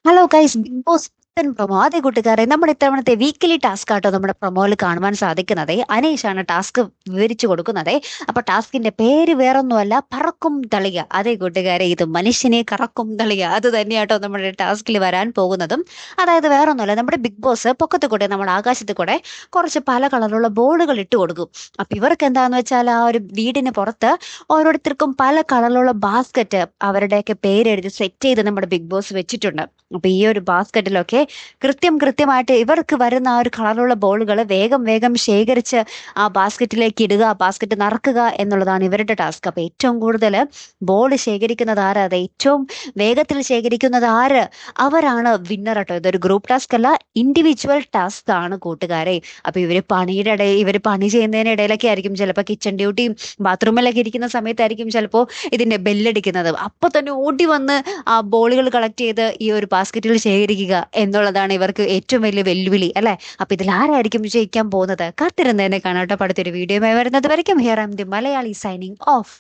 Hello guys, Bigg Boss promo. അതെ കൂട്ടുകാരെ, നമ്മുടെ ഇത്തവണത്തെ വീക്കിലി ടാസ്ക് ആട്ടോ നമ്മുടെ പ്രൊമോയിൽ കാണുവാൻ സാധിക്കുന്നത്. അനീഷാണ് ടാസ്ക് വിവരിച്ചു കൊടുക്കുന്നത്. അപ്പൊ ടാസ്കിന്റെ പേര് വേറൊന്നുമല്ല, പറക്കും തളിക. അതെ കൂട്ടുകാരെ, ഇത് മനുഷ്യനെ കറക്കും തളിക. അത് തന്നെയാട്ടോ നമ്മുടെ ടാസ്കിൽ വരാൻ പോകുന്നതും. അതായത് വേറൊന്നുമല്ല, നമ്മുടെ ബിഗ് ബോസ് പൊക്കത്ത് കൂടെ, നമ്മുടെ ആകാശത്ത് കൂടെ കുറച്ച് പല കളറിലുള്ള ബോർഡുകൾ ഇട്ട് കൊടുക്കും. അപ്പൊ ഇവർക്ക് എന്താന്ന് വെച്ചാൽ, ആ ഒരു വീടിന് പുറത്ത് ഓരോരുത്തർക്കും പല കളറിലുള്ള ബാസ്ക്കറ്റ് അവരുടെയൊക്കെ പേരെഴുതി സെറ്റ് ചെയ്ത് നമ്മുടെ ബിഗ് ബോസ് വെച്ചിട്ടുണ്ട്. അപ്പൊ ഈ ഒരു ബാസ്ക്കറ്റിലൊക്കെ കൃത്യമായിട്ട് ഇവർക്ക് വരുന്ന ആ ഒരു കളറുള്ള ബോളുകൾ വേഗം വേഗം ശേഖരിച്ച് ആ ബാസ്ക്കറ്റിലേക്ക് ഇടുക, ആ ബാസ്ക്കറ്റ് നിറക്കുക എന്നുള്ളതാണ് ഇവരുടെ ടാസ്ക്. അപ്പൊ ഏറ്റവും കൂടുതൽ ബോൾ ശേഖരിക്കുന്നത് ആര്, അത് ഏറ്റവും വേഗത്തിൽ ശേഖരിക്കുന്നത് ആര്, അവരാണ് വിന്നർ കേട്ടോ. ഇതൊരു ഗ്രൂപ്പ് ടാസ്ക് അല്ല, ഇൻഡിവിജ്വൽ ടാസ്ക് ആണ് കൂട്ടുകാരെ. അപ്പൊ ഇവര് പണി ചെയ്യുന്നതിന് ഇടയിലൊക്കെ ആയിരിക്കും ചിലപ്പോൾ കിച്ചൺ ഡ്യൂട്ടിയും ബാത്റൂമിലൊക്കെ ഇരിക്കുന്ന സമയത്തായിരിക്കും ചിലപ്പോൾ ഇതിന്റെ ബെല്ലടിക്കുന്നത്. അപ്പൊ തന്നെ ഓടി വന്ന് ആ ബോളുകൾ കളക്ട് ചെയ്ത് ഈ ഒരു ബാസ്ക്കറ്റിൽ ശേഖരിക്കുക എന്നുള്ളതാണ് ഇവർക്ക് ഏറ്റവും വലിയ വെല്ലുവിളി, അല്ലെ? അപ്പൊ ഇതിൽ ആരായിരിക്കും വിജയിക്കാൻ പോകുന്നത്? കാത്തിരുന്ന് തന്നെ കാണാട്ടോ. അടുത്തൊരു വീഡിയോ വരുന്നത് വരയ്ക്കും. Here I M the Malayali signing off.